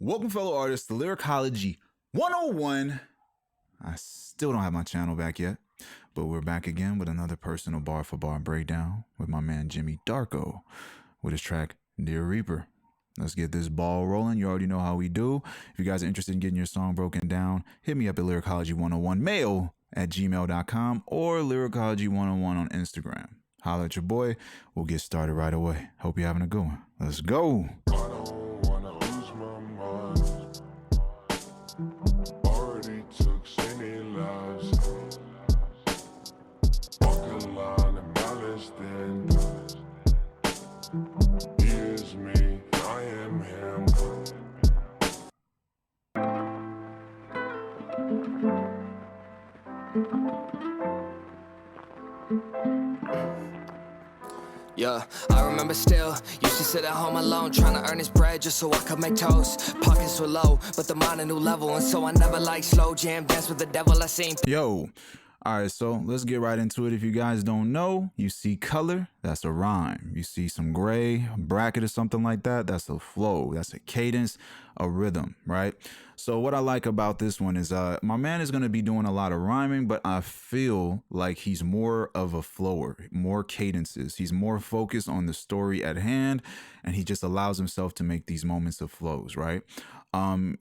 Welcome, fellow artists, to Lyricology 101. I still don't have my channel back yet, but we're back again with another personal bar for bar breakdown with my man Jimmy Darko with his track Dear Reaper. Let's get this ball rolling. You already know how we do. If you guys are interested in getting your song broken down, hit me up at lyricology101mail@gmail.com or lyricology101 on Instagram. Holla at your boy. We'll get started right away. Hope you're having a good one. Let's go. Yeah, I remember still, used to sit at home alone, trying to earn his bread just so I could make toast. Pockets were low, but the mind a new level, and so I never liked slow jam dance with the devil. I seen. Yo, all right, so let's get right into it. If you guys don't know, you see color, that's a rhyme. You see some gray, a bracket or something like that, that's a flow, that's a cadence, a rhythm, right? So what I like about this one is my man is going to be doing a lot of rhyming, but I feel like he's more of a flower, more cadences. He's more focused on the story at hand, and he just allows himself to make these moments of flows, right?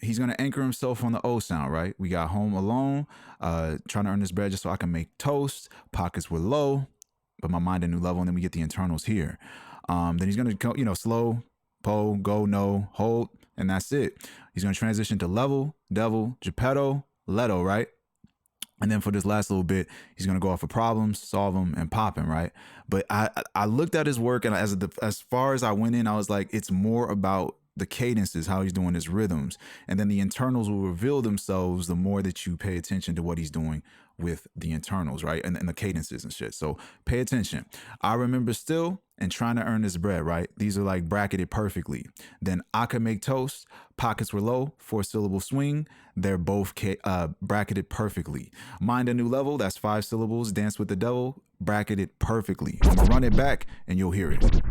He's going to anchor himself on the O sound, right? We got home alone, trying to earn this bread just so I can make toast. Pockets were low, but my mind a new level. And then we get the internals here. Then he's going to go, slow, po, go, no, hold, and that's it. He's going to transition to level, devil, Japetto, Leto, right? And then for this last little bit, he's going to go off of problems, solve them, and poppin, right? But I looked at his work, and as far as I went in, I was like, it's more about the cadences, how he's doing his rhythms. And then the internals will reveal themselves the more that you pay attention to what he's doing with the internals, right? And the cadences and shit. So pay attention. I remember still and trying to earn this bread, right? These are like bracketed perfectly. Then I could make toast. Pockets were low, 4-syllable swing. They're both bracketed perfectly. Mind a new level, that's 5 syllables. Dance with the devil, bracketed perfectly. I'm gonna run it back and you'll hear it.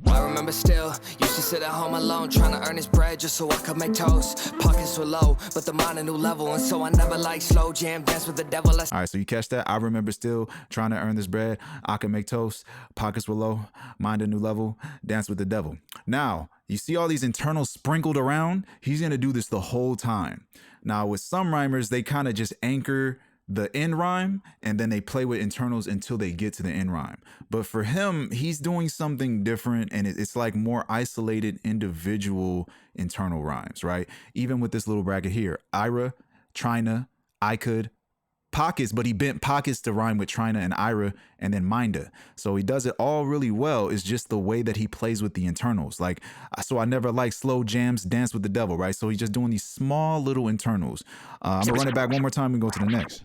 I remember still, used to sit at home alone, trying to earn his bread just so I could make toast. Pockets were low, but the mind a new level, and so I never liked slow jam dance with the devil. All right, so you catch that? I remember still trying to earn this bread. I could make toast. Pockets were low, mind a new level, dance with the devil. Now, you see all these internals sprinkled around? He's going to do this the whole time. Now, with some rhymers, they kind of just anchor the end rhyme and then they play with internals until they get to the end rhyme. But for him, he's doing something different, and it's like more isolated individual internal rhymes, right? Even with this little bracket here, Ira, Trynna, I could, pockets, but he bent pockets to rhyme with Trynna and Ira, and then Minda. So he does it all really well. It's just the way that he plays with the internals. Like, so I never like slow jams, dance with the devil, right? So he's just doing these small little internals. I'm gonna run it back one more time and go to the next.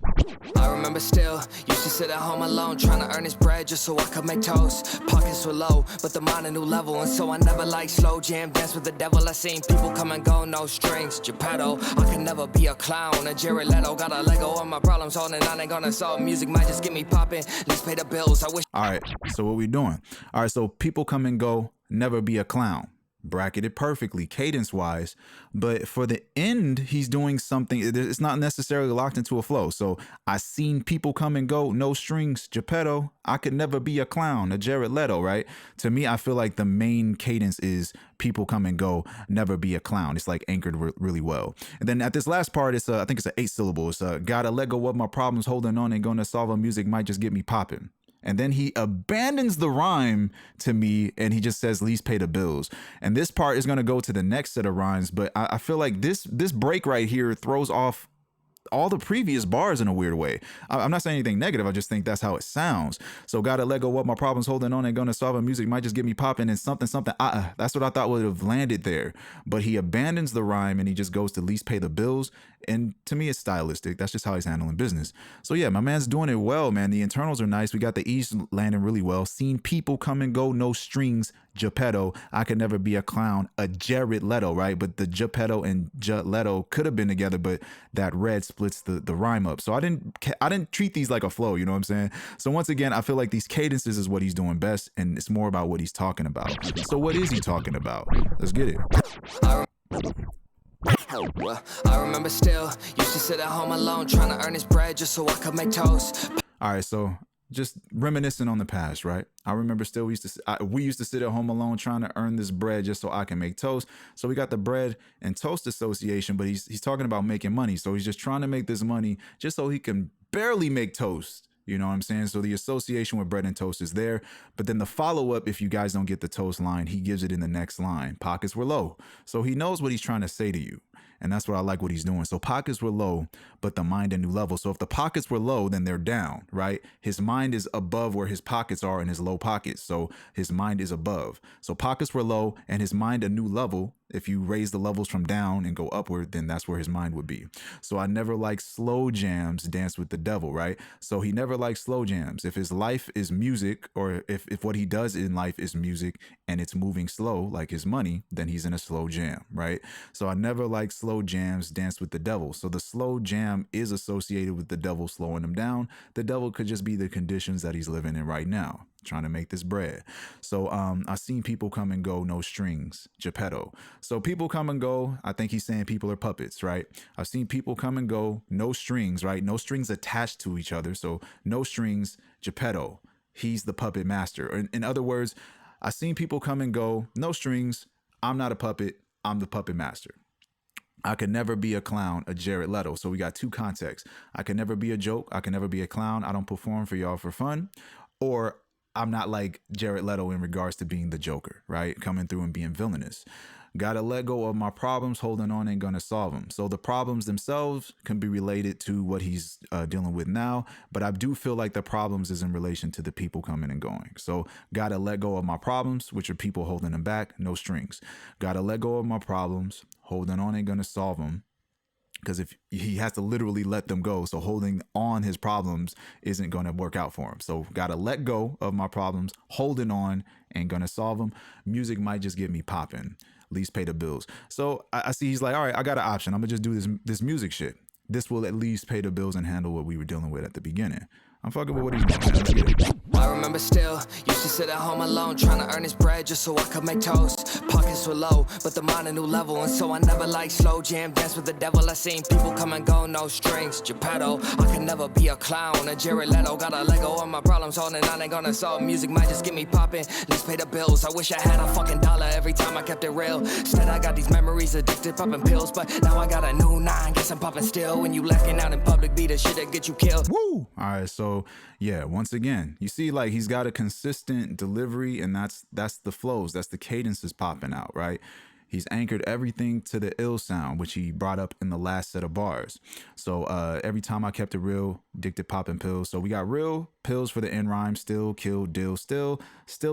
I remember still, used to sit at home alone, trying to earn his bread just so I could make toast. Pockets were low, but the mind a new level, and so I never liked slow jam dance with the devil. I seen people come and go, no strings. Japetto, I can never be a clown. A Jared Leto, got a Lego on my problems, holding on, ain't gonna solve. Music might just get me poppin', let's pay the bills. I wish. All right, so what we doing? All right, so people come and go, never be a clown. Bracketed perfectly, cadence-wise, but for the end, he's doing something. It's not necessarily locked into a flow. So I seen people come and go, no strings, Japetto, I could never be a clown, a Jared Leto, right? To me, I feel like the main cadence is people come and go, never be a clown. It's like anchored really well. And then at this last part, it's I think it's an 8-syllable. It's gotta let go of my problems, holding on and gonna solve a music might just get me poppin'. And then he abandons the rhyme to me and he just says, least pay the bills. And this part is going to go to the next set of rhymes. But I feel like this break right here throws off all the previous bars in a weird way. I'm not saying anything negative. I just think that's how it sounds. So gotta let go of my problems, holding on and gonna solve a music might just get me popping and something. That's what I thought would have landed there. But he abandons the rhyme and he just goes to least pay the bills. And to me, it's stylistic. That's just how he's handling business. So yeah, my man's doing it well, man. The internals are nice. We got the E's landing really well. Seen people come and go, no strings, Japetto, I could never be a clown, a Jared Leto, right? But the Japetto and Leto could have been together, but that red splits the rhyme up. So I didn't treat these like a flow, you know what I'm saying? So once again, I feel like these cadences is what he's doing best, and it's more about what he's talking about. So what is he talking about? Let's get it. Well, I remember still, used to sit at home alone trying to earn his bread just so I could make toast. All right, so just reminiscing on the past, right? I remember still we used to sit at home alone trying to earn this bread just so I can make toast. So we got the bread and toast association, but he's talking about making money. So he's just trying to make this money just so he can barely make toast. You know what I'm saying? So the association with bread and toast is there. But then the follow-up, if you guys don't get the toast line, he gives it in the next line. Pockets were low. So he knows what he's trying to say to you. And that's what I like what he's doing. So pockets were low, but the mind a new level. So if the pockets were low, then they're down, right? His mind is above where his pockets are in his low pockets. So his mind is above. So pockets were low and his mind a new level. If you raise the levels from down and go upward, then that's where his mind would be. So I never like slow jams, dance with the devil, right? So he never likes slow jams. If his life is music, or if what he does in life is music and it's moving slow, like his money, then he's in a slow jam, right? So I never like slow jams, dance with the devil. So the slow jam is associated with the devil slowing him down. The devil could just be the conditions that he's living in right now, trying to make this bread. So I've seen people come and go, no strings, Japetto. So people come and go. I think he's saying people are puppets, right? I've seen people come and go, no strings, right? No strings attached to each other. So no strings, Japetto. He's the puppet master. In other words, I've seen people come and go, no strings. I'm not a puppet. I'm the puppet master. I could never be a clown, a Jared Leto. So we got two contexts. I can never be a joke. I can never be a clown. I don't perform for y'all for fun. Or I'm not like Jared Leto in regards to being the Joker, right? Coming through and being villainous. Gotta let go of my problems, holding on ain't gonna solve them. So the problems themselves can be related to what he's dealing with now, but I do feel like the problems is in relation to the people coming and going. So gotta let go of my problems, which are people holding him back, no strings. Gotta let go of my problems, holding on ain't gonna solve them. Because if he has to literally let them go, so holding on his problems isn't going to work out for him. So got to let go of my problems, holding on ain't going to solve them. Music might just get me popping, at least pay the bills. So I see he's like, all right, I got an option. I'm going to just do this music shit. This will at least pay the bills and handle what we were dealing with at the beginning. I'm fucking with what he's doing, man. Let's get it. I remember still, used to sit at home alone trying to earn his bread just so I could make toast. Pockets were low, but the mind a new level, and so I never liked slow jam, dance with the devil. I seen people come and go, no strings, Japetto. I could never be a clown, a Jared Leto. Gotta let go of my problems, holding on ain't gonna solve. Music might just get me popping, let's pay the bills. I wish I had a fucking dollar every time I kept it real. Instead I got these memories addicted, popping pills, but now I got a new 9, guess I'm popping still. When you lacking out in public, be the shit that get you killed. Woo! All right, so yeah, once again, you see, like, he's got a consistent delivery, and that's the flows, that's the cadences popping out, right? He's anchored everything to the ill sound, which he brought up in the last set of bars. So every time I kept it real, addicted popping pills. So we got real pills for the end rhyme, still, kill, deal, still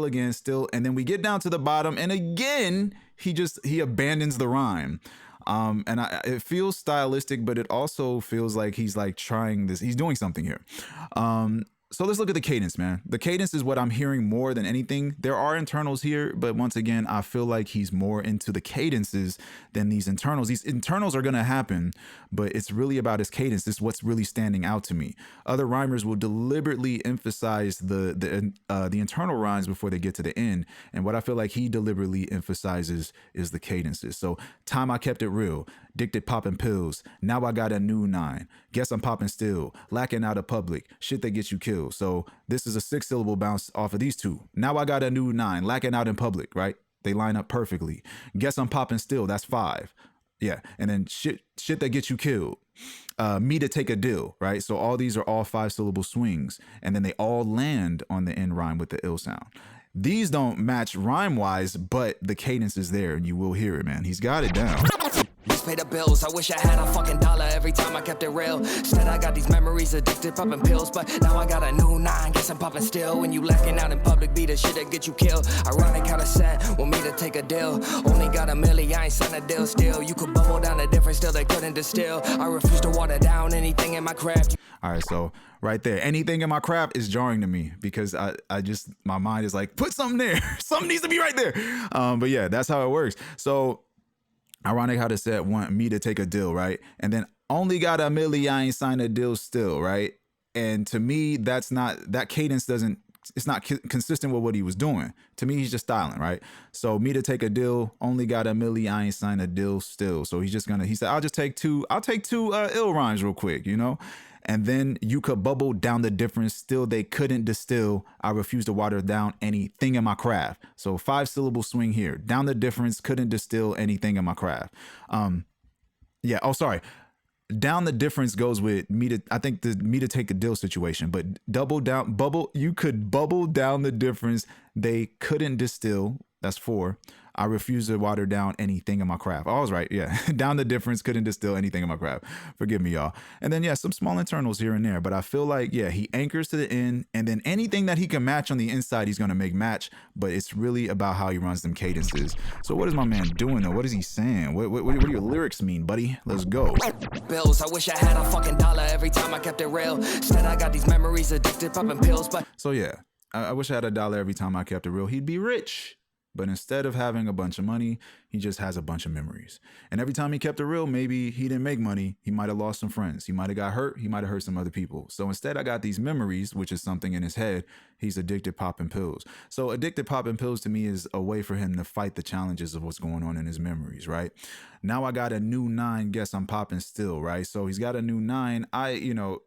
again, still, and then we get down to the bottom, and again he abandons the rhyme. It feels stylistic, but it also feels like he's like trying this. He's doing something here. So let's look at the cadence, man. The cadence is what I'm hearing more than anything. There are internals here, but once again, I feel like he's more into the cadences than these internals. These internals are going to happen, but it's really about his cadence. This is what's really standing out to me. Other rhymers will deliberately emphasize the internal rhymes before they get to the end. And what I feel like he deliberately emphasizes is the cadences. So time I kept it real, addicted popping pills. Now I got a new 9. Guess I'm popping still, lacking out of public, shit that gets you killed. So this is a 6-syllable bounce off of these two. Now I got a new 9, lacking out in public, right? They line up perfectly. Guess I'm popping still, that's 5. Yeah, and then shit that gets you killed. Me to take a deal, right? So all these are all 5-syllable swings, and then they all land on the end rhyme with the ill sound. These don't match rhyme-wise, but the cadence is there, and you will hear it, man. He's got it down. Let's pay the bills. I wish I had a fucking dollar every time I kept it real. Instead I got these memories addicted, popping pills, but now I got a new 9, guess I'm popping still. When you lacking out in public, be the shit that get you killed. Ironic how the set want me to take a deal. Only got a milli, I ain't signed a deal still. You could bubble down the difference, still they couldn't distill. I refuse to water down anything in my craft. All right, so right there, anything in my craft is jarring to me because I just, my mind is like, put something there. Something needs to be right there. But yeah, that's how it works. So ironic how the set want me to take a deal, right? And then only got a milli, I ain't signed a deal still, right? And to me, that's not, that cadence doesn't it's not consistent with what he was doing. To me, he's just styling, right? So me to take a deal, only got a milli, I ain't signed a deal still. So he said, I'll take two ill rhymes real quick, you know? And then you could bubble down the difference, still they couldn't distill. I refuse to water down anything in my craft. So 5-syllable swing here. Down the difference, couldn't distill anything in my craft. Yeah. Oh, sorry. Down the difference goes with me to, I think the me to take a deal situation, but you could bubble down the difference. They couldn't distill. That's 4. I refuse to water down anything in my craft. Oh, I was right. Yeah. Down the difference, couldn't distill anything in my craft. Forgive me, y'all. And then, yeah, some small internals here and there. But I feel like, yeah, he anchors to the end. And then anything that he can match on the inside, he's going to make match. But it's really about how he runs them cadences. So what is my man doing, though? What is he saying? What do your lyrics mean, buddy? Let's go. Bills, I wish I had a fucking dollar every time I kept it real. Instead, I got these memories addicted, popping pills. But so, yeah, I wish I had a dollar every time I kept it real. He'd be rich. But instead of having a bunch of money, he just has a bunch of memories. And every time he kept it real, maybe he didn't make money. He might have lost some friends. He might have got hurt. He might have hurt some other people. So instead, I got these memories, which is something in his head. He's addicted popping pills. So addicted popping pills to me is a way for him to fight the challenges of what's going on in his memories, right? Now I got a new 9. Guess I'm popping still, right? So he's got a new 9.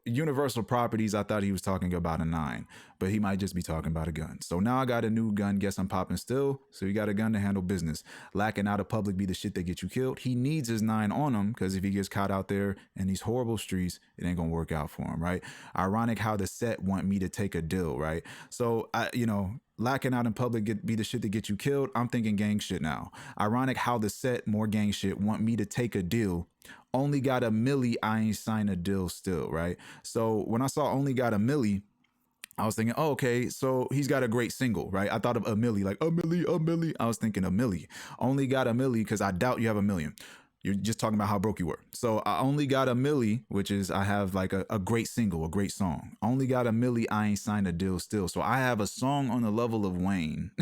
Universal properties, I thought he was talking about a 9, but he might just be talking about a gun. So now I got a new gun. Guess I'm popping still. So he got a gun to handle business. Lacking out of public be the shit that get you killed. He needs his 9 on him because if he gets caught out there in these horrible streets, it ain't gonna work out for him, right? Ironic how the set want me to take a deal, right? So lacking out in public be the shit that get you killed. I'm thinking gang shit now. Ironic how the set, more gang shit, want me to take a deal. Only got a milli, I ain't signed a deal still, right? So when I saw only got a milli, I was thinking, oh, okay, so he's got a great single, right? I thought of a milli, like a milli. I was thinking a milli. Only got a milli because I doubt you have a million. You're just talking about how broke you were. So I only got a milli, which is I have like a great single, a great song. Only got a milli, I ain't signed a deal still. So I have a song on the level of Wayne.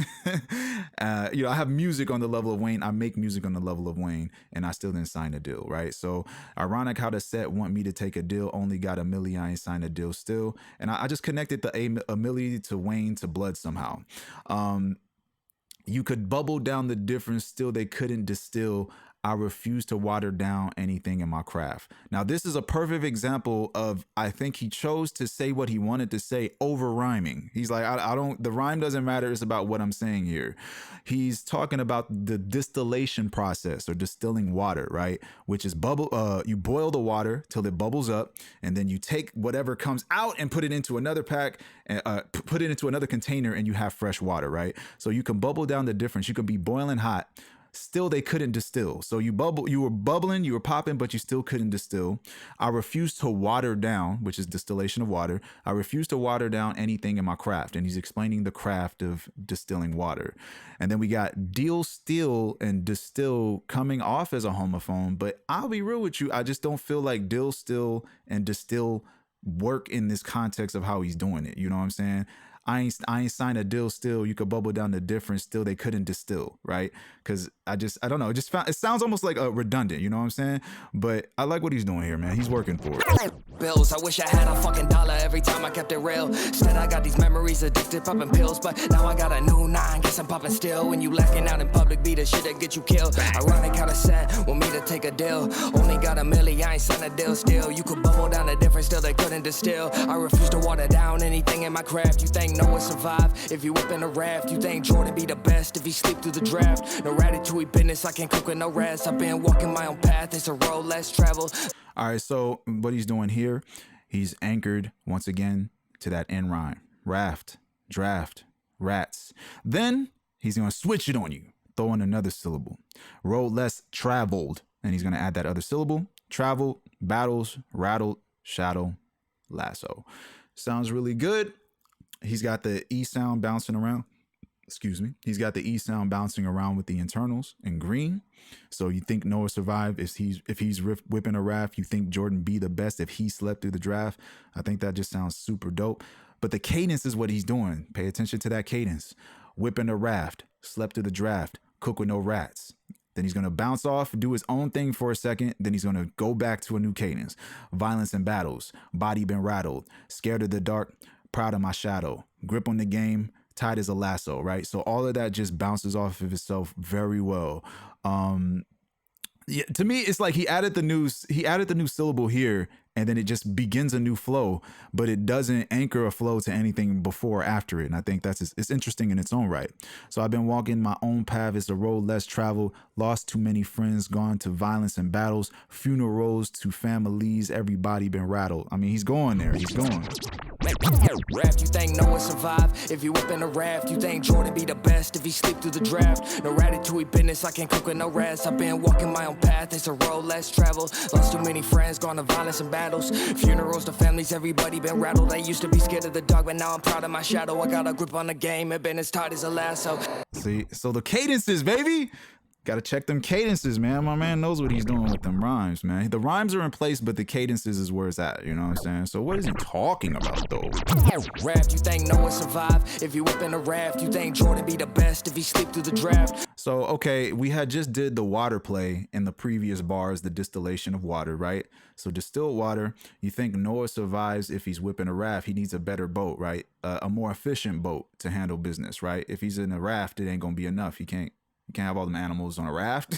I have music on the level of Wayne. I make music on the level of Wayne, and I still didn't sign a deal, right? So ironic how the set want me to take a deal. Only got a milli, I ain't signed a deal still. And I just connected the a milli to Wayne to blood somehow. You could bubble down the difference, still they couldn't distill. I refuse to water down anything in my craft. Now, this is a perfect example of, I think he chose to say what he wanted to say over rhyming. He's like, the rhyme doesn't matter. It's about what I'm saying here. He's talking about the distillation process or distilling water, right? Which is you boil the water till it bubbles up, and then you take whatever comes out and put it into another pack, put it into another container, and you have fresh water, right? So you can bubble down the difference. You can be boiling hot. Still, they couldn't distill. So you were bubbling, you were popping, but you still couldn't distill. I refuse to water down, which is distillation of water. I refuse to water down anything in my craft. And he's explaining the craft of distilling water. And then we got deal, steal, and distill coming off as a homophone. But I'll be real with you, I just don't feel like deal, still, and distill work in this context of how he's doing it. You know what I'm saying? I ain't signed a deal still. You could bubble down the difference. Still, they couldn't distill, right? Because I don't know. It sounds almost like redundant. You know what I'm saying? But I like what he's doing here, man. He's working for it. Bills, I wish I had a fucking dollar every time I kept it real. Instead, I got these memories addicted, popping pills. But now I got a new 9, guess I'm popping still. When you lacking out in public, be the shit that get you killed. Ironic how the set want me to take a deal. Only got a milli, I ain't signed a deal still. You could bubble down the difference, still they couldn't distill. I refuse to water down anything in my craft. You think Noah survive if you whip in a raft? You think Jordan be the best if he sleep through the draft? No ratatouille business, I can't cook with no rats. I've been walking my own path, it's a road less traveled. All right, so what he's doing here, he's anchored once again to that end rhyme. Raft, draft, rats. Then he's going to switch it on you, throw in another syllable. Road less traveled, and he's going to add that other syllable. Traveled, battles, rattled, shadow, lasso. Sounds really good. He's got the E sound bouncing around. He's got the E sound bouncing around with the internals in green. So you think Noah survived if he's whipping a raft. You think Jordan be the best if he slept through the draft. I think that just sounds super dope. But the cadence is what he's doing. Pay attention to that cadence. Whipping a raft, slept through the draft, cook with no rats. Then he's going to bounce off, do his own thing for a second. Then he's going to go back to a new cadence. Violence and battles, body been rattled, scared of the dark, proud of my shadow. Grip on the game, tight as a lasso, right? So all of that just bounces off of itself very well. Yeah, to me, it's like he added the new syllable here, and then it just begins a new flow, but it doesn't anchor a flow to anything before or after it. And I think it's interesting in its own right. So I've been walking my own path. It's a road less traveled. Lost too many friends, gone to violence and battles. Funerals to families. Everybody been rattled. I mean, he's going there. He's going. Raft, you think Noah survive if you whip in a raft? You think Jordan be the best if he sleep through the draft? No ratatouille business, I can't cook with no rats. I've been walking my own path, it's a road less traveled. Lost too many friends, gone to violence and battles. Funerals to families, everybody been rattled. I used to be scared of the dark, but now I'm proud of my shadow. I got a grip on the game, it been as tight as a lasso. See, so the cadences, baby. Got to check them cadences, man. My man knows what he's doing with them rhymes, man. The rhymes are in place, but the cadences is where it's at. You know what I'm saying? So what is he talking about, though? Raft, you think Noah survive if you whip in a raft? You think Jordan be the best if he sleep through the draft? So, okay, we had just did the water play in the previous bars, the distillation of water, right? So distilled water, you think Noah survives if he's whipping a raft. He needs a better boat, right? A more efficient boat to handle business, right? If he's in a raft, it ain't going to be enough. You can't have all them animals on a raft.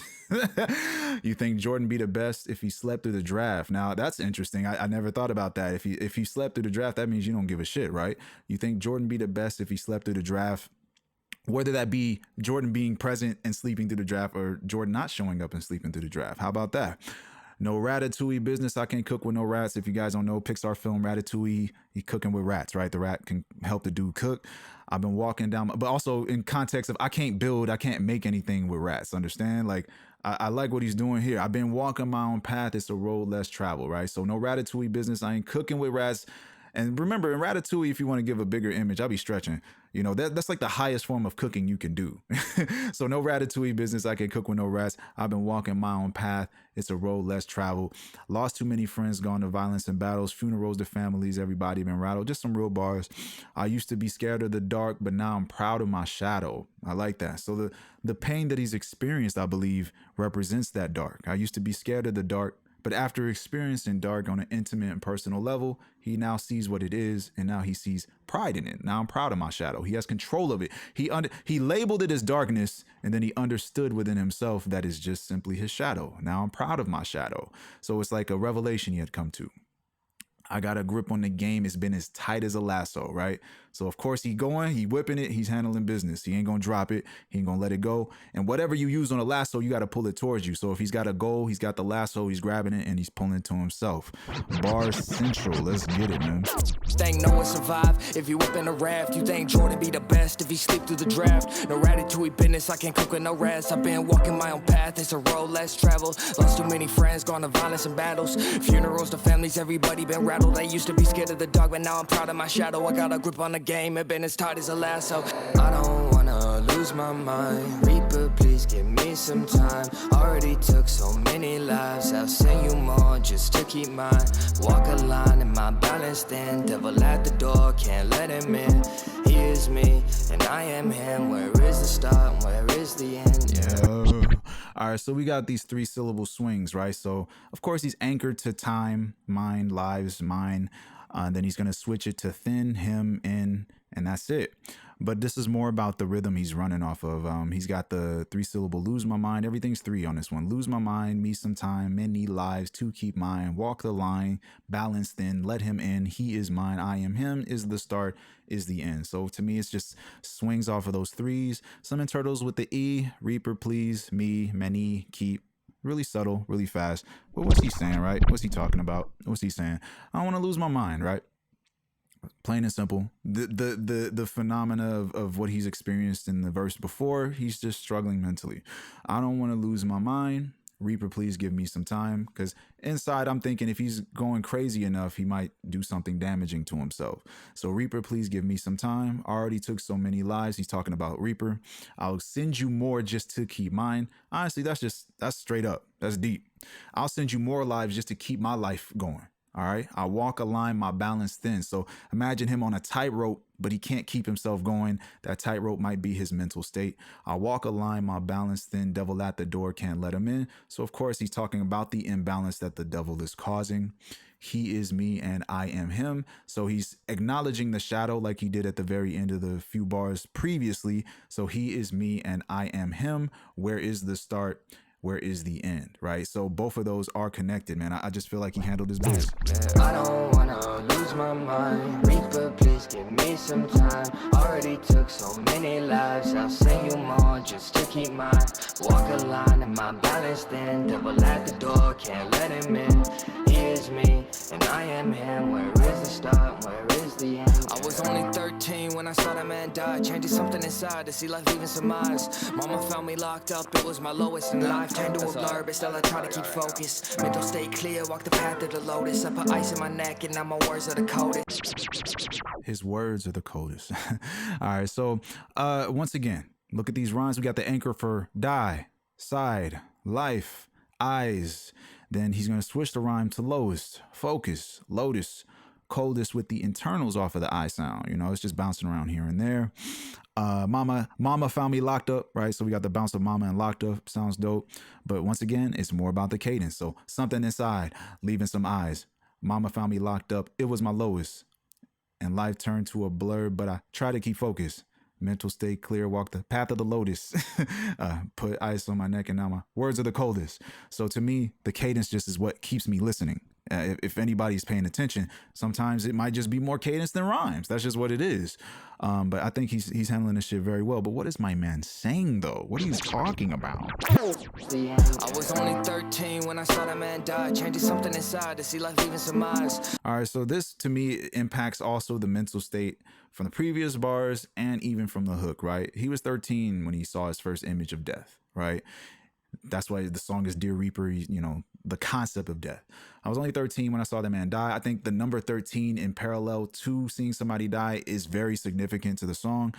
You think Jordan be the best if he slept through the draft? Now that's interesting. I never thought about that. If he slept through the draft, that means you don't give a shit, right? You think Jordan be the best if he slept through the draft? Whether that be Jordan being present and sleeping through the draft, or Jordan not showing up and sleeping through the draft. How about that? No ratatouille business. I can't cook with no rats. If you guys don't know, Pixar film Ratatouille, he cooking with rats, right? The rat can help the dude cook. I've been walking down, but also in context of I can't make anything with rats. Understand? Like I like what he's doing here. I've been walking my own path. It's a road less traveled, right? So no ratatouille business. I ain't cooking with rats. And remember, in Ratatouille, if you want to give a bigger image, I'll be stretching. You know, that's like the highest form of cooking you can do. So no Ratatouille business. I can cook with no rats. I've been walking my own path. It's a road less traveled. Lost too many friends, gone to violence and battles. Funerals to families. Everybody been rattled. Just some real bars. I used to be scared of the dark, but now I'm proud of my shadow. I like that. So the pain that he's experienced, I believe, represents that dark. I used to be scared of the dark, but after experiencing dark on an intimate and personal level, he now sees what it is, and now he sees pride in it. Now I'm proud of my shadow. He has control of it. He labeled it as darkness, and then he understood within himself that is just simply his shadow. Now I'm proud of my shadow. So it's like a revelation he had come to. I got a grip on the game. It's been as tight as a lasso, right? So of course he whipping it, he's handling business. He ain't gonna drop it, he ain't gonna let it go. And whatever you use on a lasso, you gotta pull it towards you. So if he's got a goal, he's got the lasso, he's grabbing it and he's pulling it to himself. Bars Central, let's get it, man. Think Noah survive if you whip in a raft? You think Jordan be the best if he sleep through the draft? No ratatouille business, I can't cook with no rats. I've been walking my own path, it's a road less traveled. Lost too many friends, gone to violence and battles. Funerals to families, everybody been rattled. I used to be scared of the dark, but now I'm proud of my shadow. I got a grip on the game, it been as tight as a lasso. I don't wanna lose my mind. Reaper, please give me some time. Already took so many lives, I'll send you more just to keep mine. Walk a line in my balance thin. Devil at the door, can't let him in. He is me, and I am him. Where is the start and where is the end? Yeah. All right, so we got these 3-syllable swings, right? So, of course, he's anchored to time, mind, lives, mine. Then he's going to switch it to thin, him, in, and that's it. But this is more about the rhythm he's running off of. He's got the 3-syllable lose my mind. Everything's 3 on this one. Lose my mind, me some time, many lives, to keep mine, walk the line, balance thin, let him in, he is mine, I am him, is the start, is the end. So to me, it's just swings off of those 3s. Some turtles with the E, Reaper, please, me, many, keep. Really subtle, really fast. But what's he saying, right? What's he talking about? What's he saying? I don't want to lose my mind, right? Plain and simple. The phenomena of what he's experienced in the verse before, he's just struggling mentally. I don't want to lose my mind. Reaper, please give me some time. Because inside I'm thinking if he's going crazy enough, he might do something damaging to himself. So Reaper, please give me some time. Already took so many lives. He's talking about Reaper. I'll send you more just to keep mine. Honestly, that's straight up. That's deep. I'll send you more lives just to keep my life going. All right. I walk a line, my balance thin. So imagine him on a tightrope, but he can't keep himself going. That tightrope might be his mental state. I walk a line, my balance thin. Devil at the door, can't let him in. So, of course, he's talking about the imbalance that the devil is causing. He is me and I am him. So he's acknowledging the shadow like he did at the very end of the few bars previously. So he is me and I am him. Where is the start? Where is the end, right? So both of those are connected, man. I just feel like he handled his business. I don't wanna lose my mind. Reaper, please give me some time. Already took so many lives. I'll send you more just to keep mine. Walk a line and my balance thin. Devil at the door, can't let him in. He is me and I am him. Where is the start? Where is the end? I was only 13 when I saw that man die. Changing something inside to see life leaving some eyes. Mama found me locked up. It was my lowest in life. Turned to a blur, but still I try to keep focused. Mental stay clear, walk the path of the lotus. I put ice in my neck and now my words are the coldest. His words are the coldest. All right, so once again, look at these rhymes. We got the anchor for die, side, life, eyes. Then he's going to switch the rhyme to lowest, focus, lotus, coldest with the internals off of the I sound. You know, it's just bouncing around here and there. Mama found me locked up, right? So we got the bounce of mama and locked up. Sounds dope. But once again, it's more about the cadence. So something inside, leaving some eyes. Mama found me locked up. It was my lowest. And life turned to a blur, but I try to keep focus. Mental state clear, walk the path of the lotus. Put ice on my neck and now my words are the coldest. So to me, the cadence just is what keeps me listening. If anybody's paying attention, sometimes it might just be more cadence than rhymes. That's just what it is. But I think he's handling this shit very well. But what is my man saying though? What are you talking about? I was only 13 when I saw that man die. Changing something inside to see life leaving some eyes. All right, so this to me impacts also the mental state from the previous bars and even from the hook, right? He was 13 when he saw his first image of death, right? That's why the song is Dear Reaper, you know, the concept of death. I was only 13 when I saw that man die. I think the number 13 in parallel to seeing somebody die is very significant to the song.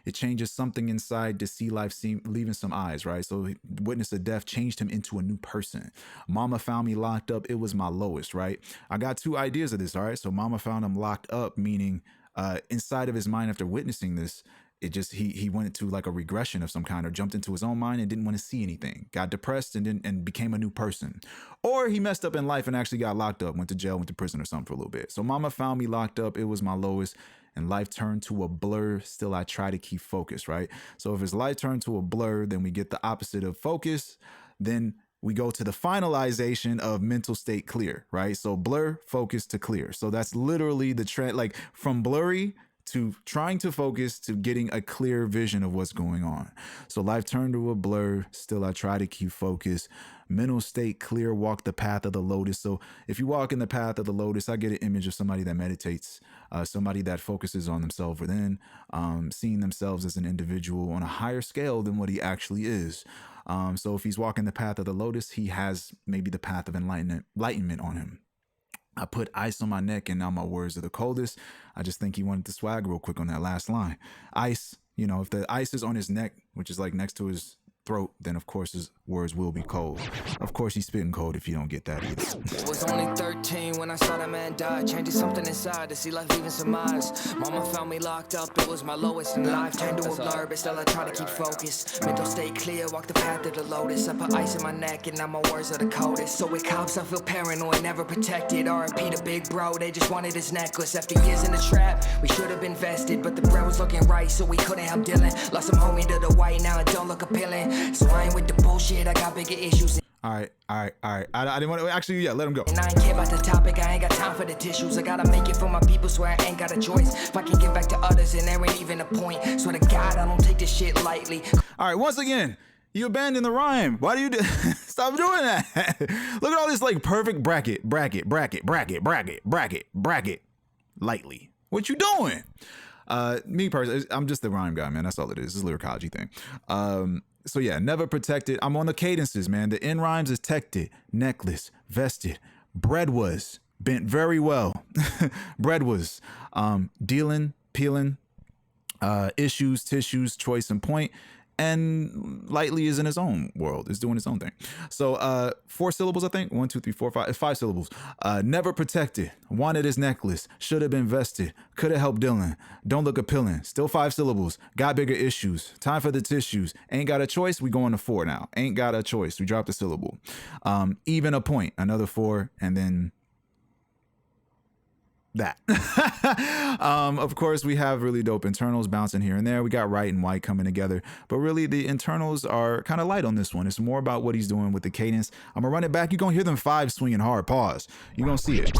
It changes something inside to see life leaving some eyes, right? So witness of death changed him into a new person. Mama found me locked up. It was my lowest, right? I got two ideas of this, all right? So mama found him locked up, meaning inside of his mind after witnessing this, it just he went into like a regression of some kind or jumped into his own mind and didn't want to see anything, got depressed and became a new person. Or he messed up in life and actually got locked up, went to jail, went to prison or something for a little bit. So mama found me locked up. It was my lowest. And life turned to a blur. Still, I try to keep focus, right? So if his life turned to a blur, then we get the opposite of focus. Then we go to the finalization of mental state clear, right? So blur, focus to clear. So that's literally the trend, like from blurry to trying to focus to getting a clear vision of what's going on. So life turned to a blur. Still, I try to keep focus. Mental state clear, walk the path of the lotus. So if you walk in the path of the lotus, I get an image of somebody that meditates, somebody that focuses on themselves within, seeing themselves as an individual on a higher scale than what he actually is. So if he's walking the path of the lotus, he has maybe the path of enlightenment on him. I put ice on my neck and now my words are the coldest. I just think he wanted to swag real quick on that last line. Ice, you know, if the ice is on his neck, which is like next to his throat, then of course his words will be cold. Of course he's spitting cold if you don't get that either. I was only 13 when I saw that man die. Changing something inside to see life leaving some eyes. Mama found me locked up. It was my lowest in life. Turned to a blur, but still I try to keep focus. Mental stay clear, walk the path of the lotus. I put ice in my neck and now my words are the coldest. So with cops I feel paranoid, never protected. R.I.P. the big bro, they just wanted his necklace. After years in the trap, we should have been vested, but the bread was looking right, so we couldn't help dealing. Lost some homie to the white, now it don't look appealing. So I ain't with the bullshit, I got bigger issues. All right. I didn't want to actually, yeah, let him go. And I ain't care about the topic, I ain't got time for the tissues. I gotta make it for my people, so I ain't got a choice. If I can give back to others, and there ain't even a point. Swear to God, I don't take this shit lightly. All right, once again, you abandoned the rhyme. Why do you stop doing that? Look at all this like perfect bracket, lightly. What you doing? Me personally, I'm just the rhyme guy, man. That's all it is. It's a lyricology thing. So yeah, never protected. I'm on the cadences, man. The end rhymes is teched, necklace, vested. Bread was bent very well. Bread was dealing, peeling, issues, tissues, choice and point. And Lightly is in his own world, is doing his own thing. So 4 syllables, I think. 1, 2, 3, 4, 5. 5 syllables. Never protected. Wanted his necklace. Should have been vested. Could have helped Dylan. Don't look appealing. Still 5 syllables. Got bigger issues. Time for the tissues. Ain't got a choice. We going to 4 now. Ain't got a choice. We dropped a syllable. Even a point. Another 4. And then that. Of course, we have really dope internals bouncing here and there. We got right and white coming together, but really the internals are kind of light on this one. It's more about what he's doing with the cadence. I'm gonna run it back. You're gonna hear them 5 swinging hard. Pause. You're gonna see it.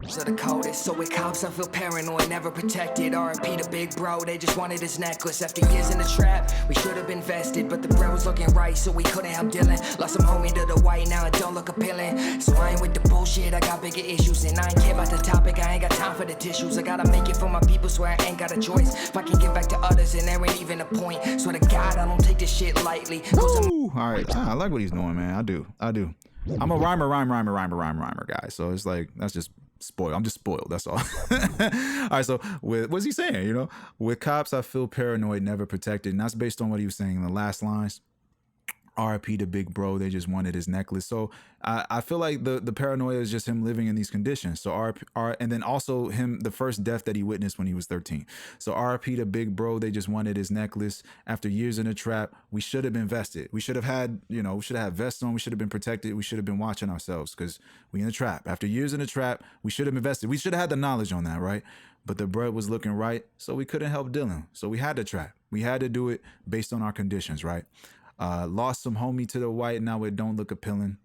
So the coldest, so with cops I feel paranoid, never protected. R.I.P. the big bro, they just wanted his necklace. After years in the trap, we should have been vested, but the bread was looking right, so we couldn't help Dylan. Lost some homie to the white, now it don't look appealing. So I ain't with the bullshit, I got bigger issues, and I ain't care about the topic, I ain't got time for the tissues. I gotta make it for my people, swear I ain't got a choice. If I can give back to others, and there ain't even a point. Swear to God, I don't take this shit lightly. Woo! All right, I like what he's doing, man. I do. I'm a rhymer guy, so it's like, that's just spoiled. I'm just spoiled, that's all. All right, so what's he saying, you know? With cops, I feel paranoid, never protected, and that's based on what he was saying in the last lines. R.I.P. to big bro, they just wanted his necklace. So I feel like the paranoia is just him living in these conditions. So and then also him, the first death that he witnessed when he was 13. So R.I.P. to big bro, they just wanted his necklace. After years in a trap, we should have been vested. We should have had, we should have had vests on. We should have been protected. We should have been watching ourselves because we in the trap. After years in a trap, we should have been vested. We should have had the knowledge on that, right? But the bread was looking right, so we couldn't help Dylan. So we had to trap. We had to do it based on our conditions, right? Lost some homie to the white, now it don't look appealing.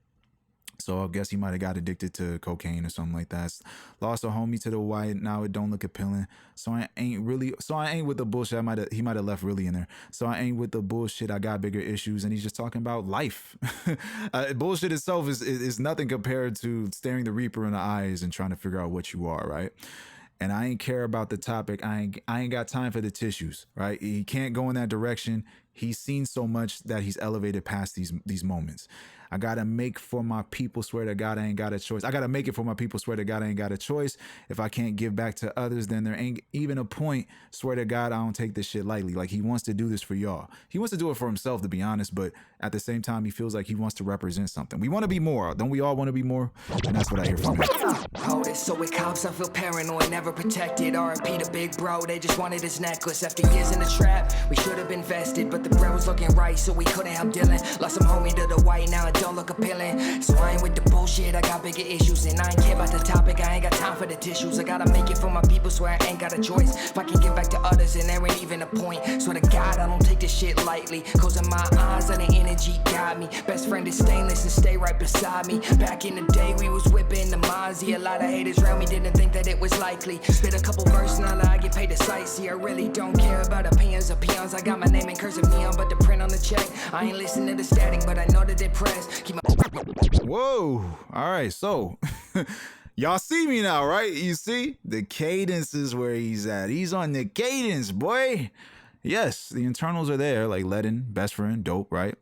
So I guess he might have got addicted to cocaine or something like that. Lost a homie to the white, now it don't look appealing. So I ain't with the bullshit. He might have left really in there. So I ain't with the bullshit. I got bigger issues, and he's just talking about life. Bullshit itself is nothing compared to staring the reaper in the eyes and trying to figure out what you are, right? And I ain't care about the topic. I ain't got time for the tissues, right? He can't go in that direction. He's seen so much that he's elevated past these moments. I gotta make for my people, swear to God I ain't got a choice. I gotta make it for my people, swear to God I ain't got a choice. If I can't give back to others, then there ain't even a point. Swear to God I don't take this shit lightly. Like, he wants to do this for y'all. He wants to do it for himself, to be honest, but at the same time he feels like he wants to represent something. We want to be more. Don't we all want to be more? And that's what I hear from him. Coldest, so with cops I feel paranoid, never protected. R.I.P. the big bro, they just wanted his necklace. After years in the trap, we should have been vested, but the bread was looking right, so we couldn't help Dylan. Lost some homie to the white, now it don't look appealing. So I ain't with the bullshit, I got bigger issues, and I ain't care about the topic, I ain't got time for the tissues. I gotta make it for my people, swear I ain't got a choice. If I can give back to others, and there ain't even a point. Swear to God I don't take this shit lightly, cause in my eyes the energy got me. Best friend is stainless and stay right beside me. Back in the day we was whipping the Mozzie. A lot of haters around me didn't think that it was likely. Spit a couple verses, now I get paid to sightsee. I really don't care about opinions or peons. I got my name in cursive neon, but the print on the check, I ain't listening to the static, but I know that they press. Keep my Whoa. All right, so y'all see me now, right? You see? The cadence is where he's at. He's on the cadence, boy. Yes, the internals are there, like Ledin, best friend, dope, right?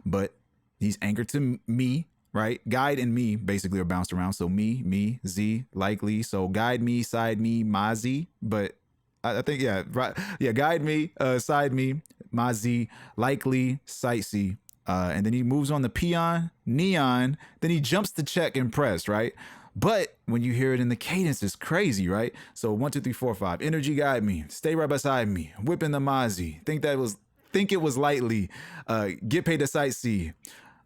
But he's anchored to me, right? Guide and me basically are bounced around. So me, Z, likely. So guide me, side me, Mozzie. But I think, yeah, right. Yeah, guide me, side me, Mozzie, likely, sightsee. And then he moves on the peon, neon. Then he jumps to check and press, right? But when you hear it in the cadence, it's crazy, right? So 1, 2, 3, 4, 5. Energy guide me. Stay right beside me. Whipping the Mozzie. Think it was lightly. Get paid to sightsee.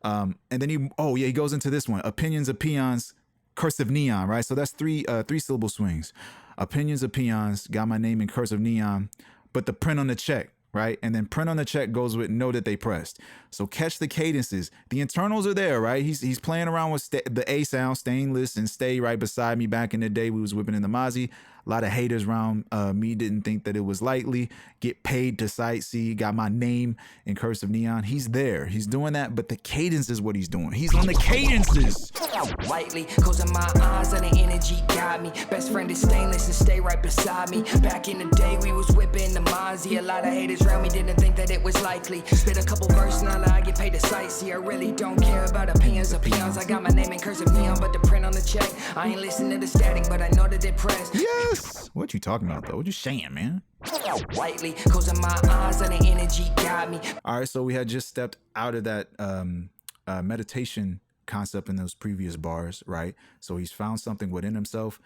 And then he goes into this one. Opinions of peons, cursive neon, right? So that's three syllable swings. Opinions of peons, got my name in cursive neon, but the print on the check, right? And then print on the check goes with know that they pressed. So catch the cadences. The internals are there, right? He's playing around with the A sound, stainless, and stay right beside me. Back in the day, we was whipping in the Mozzie. A lot of haters around me didn't think that it was lightly. Get paid to sightsee. Got my name in cursive neon. He's there. He's doing that, but the cadence is what he's doing. He's on the cadences. Lightly, cause in my eyes and the energy got me. Best friend is stainless and stay right beside me. Back in the day, we was whipping the Mozzie. A lot of haters around me didn't think that it was likely. Spit a couple verses, now I get paid to sightsee. I really don't care about opinions or peons. I got my name in cursive neon, but the print on the check, I ain't listening to the static, but I know that they press. Yeah. Yes. What you talking about though? What you saying, man? Lightly, closing my eyes and the energy got me. All right, so we had just stepped out of that meditation concept in those previous bars, right? So he's found something within himself.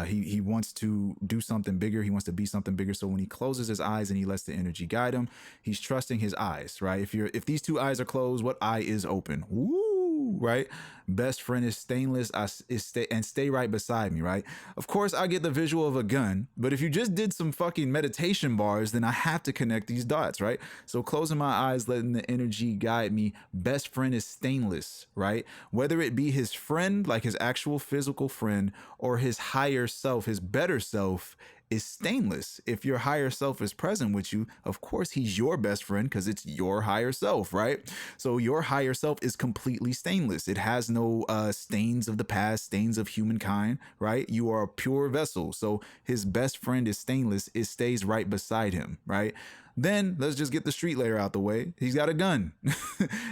He wants to do something bigger. He wants to be something bigger. So when he closes his eyes and he lets the energy guide him, he's trusting his eyes, right? If these two eyes are closed, what eye is open? Woo, right? Best friend is stainless. Stay right beside me, right? Of course, I get the visual of a gun, but if you just did some fucking meditation bars, then I have to connect these dots, right? So closing my eyes, letting the energy guide me. Best friend is stainless, right? Whether it be his friend, like his actual physical friend, or his higher self, his better self, is stainless. If your higher self is present with you, of course he's your best friend because it's your higher self, right? So your higher self is completely stainless. It has no stains of the past, stains of humankind, right? You are a pure vessel. So his best friend is stainless. It stays right beside him, right? Then let's just get the street layer out the way. He's got a gun.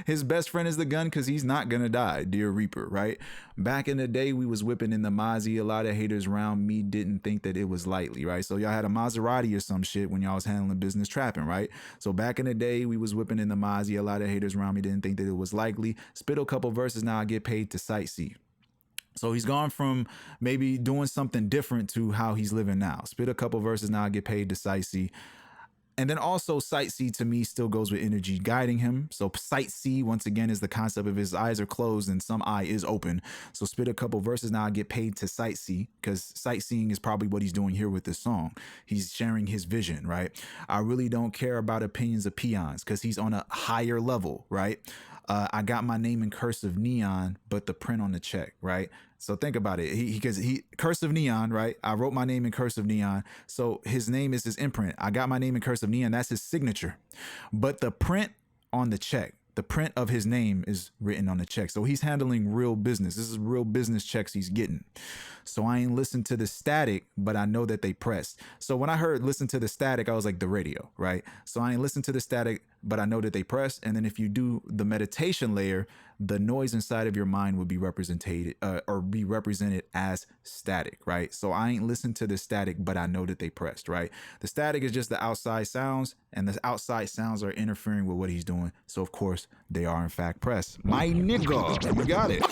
His best friend is the gun because he's not gonna die, dear Reaper, right? Back in the day, we was whipping in the Mozzie. A lot of haters around me didn't think that it was lightly, right? So y'all had a Maserati or some shit when y'all was handling business trapping, right? So back in the day, we was whipping in the Mozzie. A lot of haters around me didn't think that it was likely. Spit a couple verses, now I get paid to sightsee. So he's gone from maybe doing something different to how he's living now. Spit a couple verses, now I get paid to sightsee. And then also sightsee to me still goes with energy guiding him. So sightsee, once again, is the concept of his eyes are closed and some eye is open. So spit a couple verses, now I get paid to sightsee, because sightseeing is probably what he's doing here with this song. He's sharing his vision, right? I really don't care about opinions of peons because he's on a higher level, right? I got my name in cursive neon, but the print on the check, right? So think about it. He cursive neon, right? I wrote my name in cursive neon. So his name is his imprint. I got my name in cursive neon. That's his signature. But the print on the check, the print of his name is written on the check. So he's handling real business. This is real business checks he's getting. So I ain't listened to the static, but I know that they pressed. So when I heard listen to the static, I was like the radio, right? So I ain't listened to the static, but I know that they pressed. And then if you do the meditation layer, the noise inside of your mind would be represented as static, right? So I ain't listened to the static, but I know that they pressed, right? The static is just the outside sounds, and the outside sounds are interfering with what he's doing. So of course they are in fact pressed. My nigga, you got it.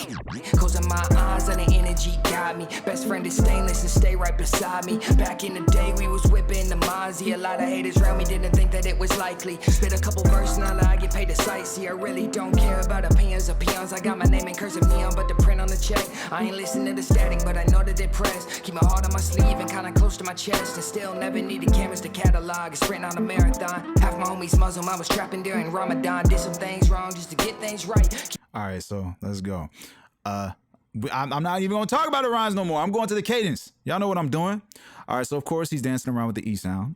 Closing my eyes and the energy got me. Best friend is stainless and stay right beside me. Back in the day we was whipping the Mozzie. A lot of haters around me didn't think that it was likely. Spit a couple verses, now that I get paid to sightsee. I really don't care about opinions of peons. I got my name in cursive neon, but the print on the check, I ain't listening to the static, but I know that they press. Keep my heart on my sleeve and kinda close to my chest, and still never needed cameras to catalog. It's sprinting on a marathon. Half my homies Muslim, I was trapping during Ramadan. Did some things wrong just to get things right. All right, so let's go. I'm not even going to talk about the rhymes no more. I'm going to the cadence. Y'all know what I'm doing. All right, so of course he's dancing around with the E sound.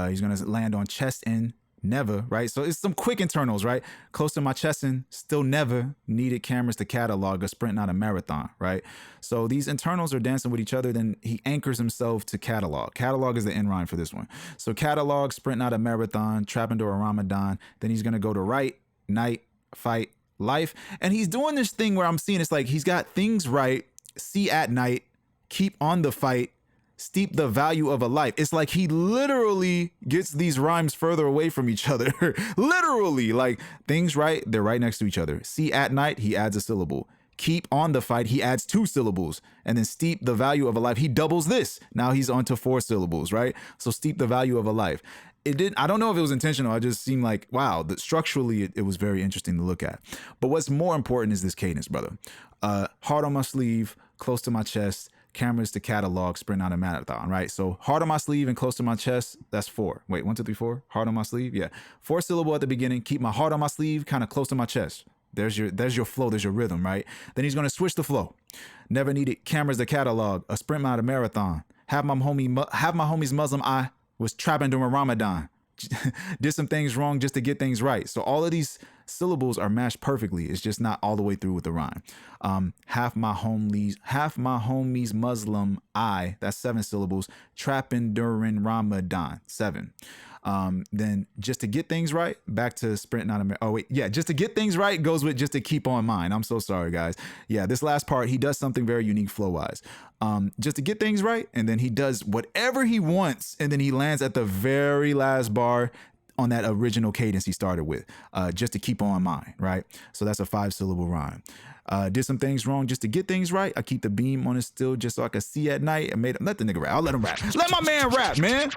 He's going to land on chest in, never, right? So it's some quick internals, right? Close to my chest in, still never needed cameras to catalog a sprint, not a marathon, right? So these internals are dancing with each other. Then he anchors himself to catalog. Catalog is the end rhyme for this one. So catalog, sprint, not a marathon, trap into a Ramadan. Then he's going to go to right, night, fight, life. And he's doing this thing where I'm seeing it's like he's got things right, see at night, keep on the fight, steep the value of a life. It's like he literally gets these rhymes further away from each other. Literally, like things right, they're right next to each other. See at night, he adds a syllable. Keep on the fight, he adds 2 syllables. And then steep the value of a life, he doubles this. Now he's on to 4 syllables, right? So steep the value of a life. I don't know if it was intentional. I just seemed like, wow, structurally it was very interesting to look at. But what's more important is this cadence, brother. Heart on my sleeve, close to my chest, cameras to catalog, sprint out a marathon, right? So heart on my sleeve and close to my chest, that's 4. Wait, 1, 2, 3, 4. Heart on my sleeve, yeah. 4 syllable at the beginning. Keep my heart on my sleeve, kind of close to my chest. There's your flow, there's your rhythm, right? Then he's gonna switch the flow. Never needed cameras to catalog, a sprint out a marathon. Have my homies Muslim was trapping during Ramadan. Did some things wrong just to get things right. So all of these syllables are matched perfectly. It's just not all the way through with the rhyme. Half my homies Muslim I, that's 7 syllables. Trapping during Ramadan, 7. Then just to get things right, back to sprint not a. Oh wait, yeah, just to get things right goes with just to keep on mind. I'm so sorry, guys. Yeah, this last part he does something very unique flow wise. Just to get things right, and then he does whatever he wants, and then he lands at the very last bar on that original cadence he started with, just to keep on mind, right? So that's a 5-syllable rhyme. Did some things wrong just to get things right. I keep the beam on it still just so I can see at night. I let the nigga rap. I'll let him rap. Let my man rap, man.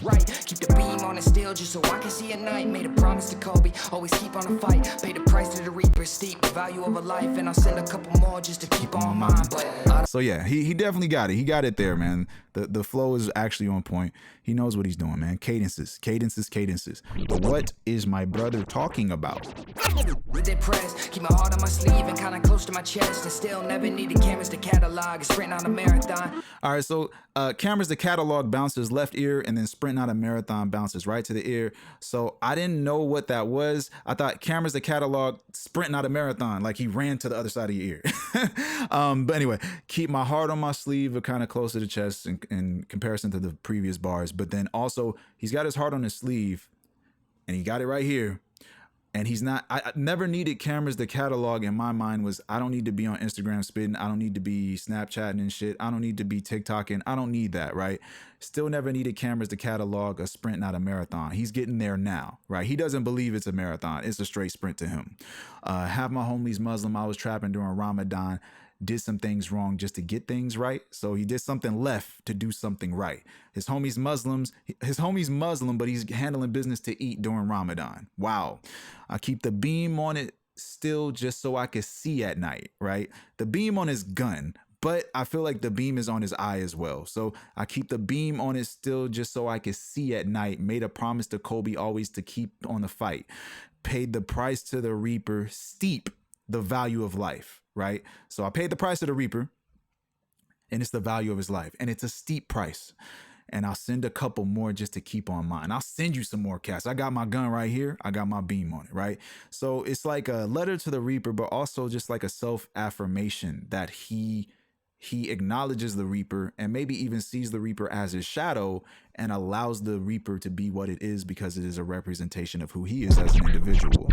Right, keep the beam on it still just so I can see at night. Made a promise to Kobe, always keep on the fight. Pay the price to the reaper, steep the value of a life, and I'll send a couple more just to keep on mine. But so yeah, he definitely got it. He got it there, man. The flow is actually on point. He knows what he's doing, man. Cadences. But what is my brother talking about? with it pressed, keep my heart on my sleeve and kinda close to my chest, and still never needed cameras to catalog. Sprint on a marathon. All right, so cameras, the catalog bounces left ear, and then sprint not a marathon bounces right to the ear. So I didn't know what that was. I thought cameras, the catalog, sprint not a marathon, like he ran to the other side of your ear. But anyway, keep my heart on my sleeve, or kind of close to the chest in comparison to the previous bars. But then also he's got his heart on his sleeve, and he got it right here. And he's not, I never needed cameras. The catalog in my mind was, I don't need to be on Instagram spitting. I don't need to be Snapchatting and shit. I don't need to be TikToking. I don't need that, right? Still never needed cameras to catalog a sprint, not a marathon. He's getting there now, right? He doesn't believe it's a marathon. It's a straight sprint to him. Have my homies Muslim. I was trapping during Ramadan. Did some things wrong just to get things right. So he did something left to do something right. His homie's Muslim, but he's handling business to eat during Ramadan. Wow. I keep the beam on it still just so I could see at night, right? The beam on his gun, but I feel like the beam is on his eye as well. So I keep the beam on it still just so I could see at night. Made a promise to Kobe always to keep on the fight. Paid the price to the reaper, steep the value of life, right? So I paid the price of the reaper, and it's the value of his life, and it's a steep price. And I'll send a couple more just to keep on mine. I'll send you some more cats. I got my gun right here. I got my beam on it, right? So it's like a letter to the reaper, but also just like a self-affirmation that he acknowledges the reaper, and maybe even sees the reaper as his shadow, and allows the reaper to be what it is because it is a representation of who he is as an individual.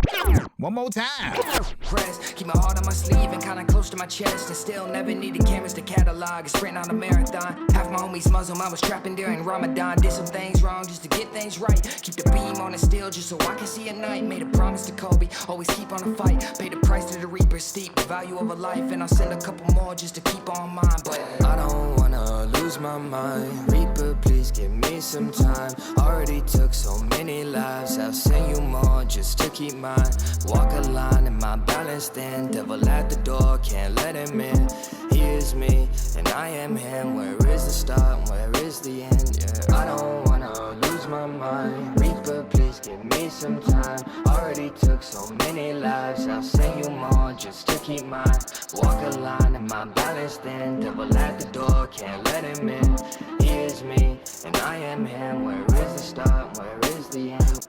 One more time. Press, keep my heart on my sleeve and kinda close to my chest, and still never needed cameras to catalog. Sprint on a marathon. Half my homies Muslim. I was trapping during Ramadan. Did some things wrong just to get things right. Keep the beam on it still just so I can see at night. Made a promise to Kobe, always keep on the fight. Pay the price to the reaper, steep the value of a life, and I'll send a couple more just to keep on mine. But I don't wanna lose my mind. Reaper, please give me some time. Already took so many lives. I'll send you more just to keep mine. Walk a line in my balance thin. Devil at the door, can't let him in. He is me, and I am him. Where is the start, where is the end? Yeah, I don't wanna lose my mind. Reaper, please give me some time. Already took so many lives. I'll send you more just to keep mine. Walk a line in my balance thin. Devil at the door, can't let him in. He is me, and I am him. Where is the start, where is the end?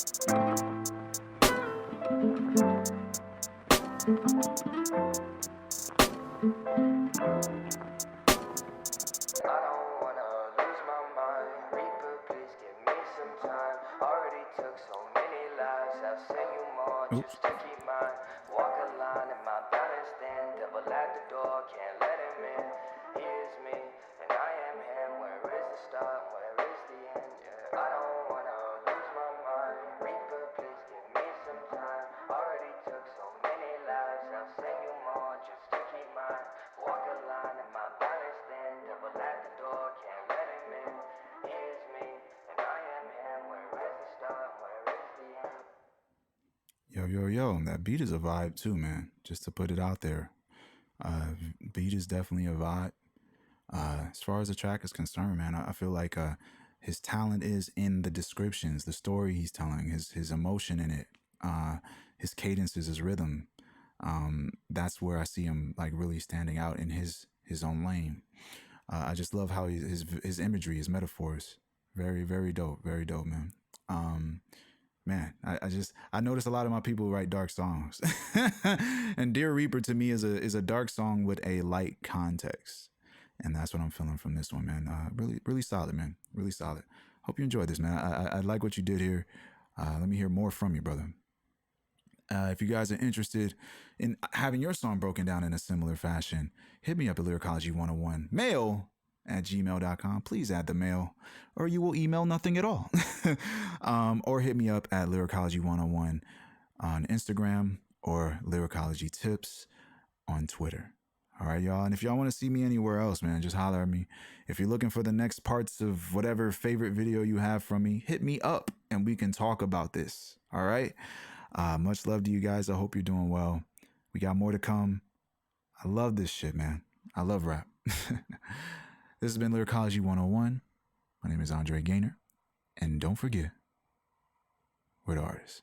I don't wanna lose my mind. Reaper, please give me some time. Already took so many lives. I'll send you more just to keep mine. Walk a line in my balance thin. Devil at the door, can't let him in. He is me, and I am him. Where is the start, where is the end? Yeah, I don't wanna lose my mind. Reaper, please give me some time. Already took so many lives. I'll send you more just to keep mine. Walk a line in my balance thin. Devil at the door, can't let him in. He is me, and I am him. Where is the start, where is the end? Yo, that beat is a vibe too, man. Just to put it out there. Beat is definitely a vibe. As far as the track is concerned, man, I feel like his talent is in the descriptions, the story he's telling, his emotion in it, his cadences, his rhythm. That's where I see him like really standing out in his own lane. I just love how his imagery, his metaphors, very dope, man. man, I notice a lot of my people write dark songs. And Dear Reaper to me is a dark song with a light context. And that's what I'm feeling from this one, man. Really, really solid, man. Really solid. Hope you enjoyed this, man. I like what you did here. Let me hear more from you, brother. If you guys are interested in having your song broken down in a similar fashion, hit me up at Lyricology101 mail@gmail.com. Please add the mail, or you will email nothing at all. Or hit me up at Lyricology101 on Instagram or Lyricology Tips on Twitter. All right, y'all. And if y'all want to see me anywhere else, man, just holler at me. If you're looking for the next parts of whatever favorite video you have from me, hit me up and we can talk about this. All right. Much love to you guys. I hope you're doing well. We got more to come. I love this shit, man. I love rap. This has been Lyricology 101. My name is Andre Gaynor. And don't forget, we're the artists.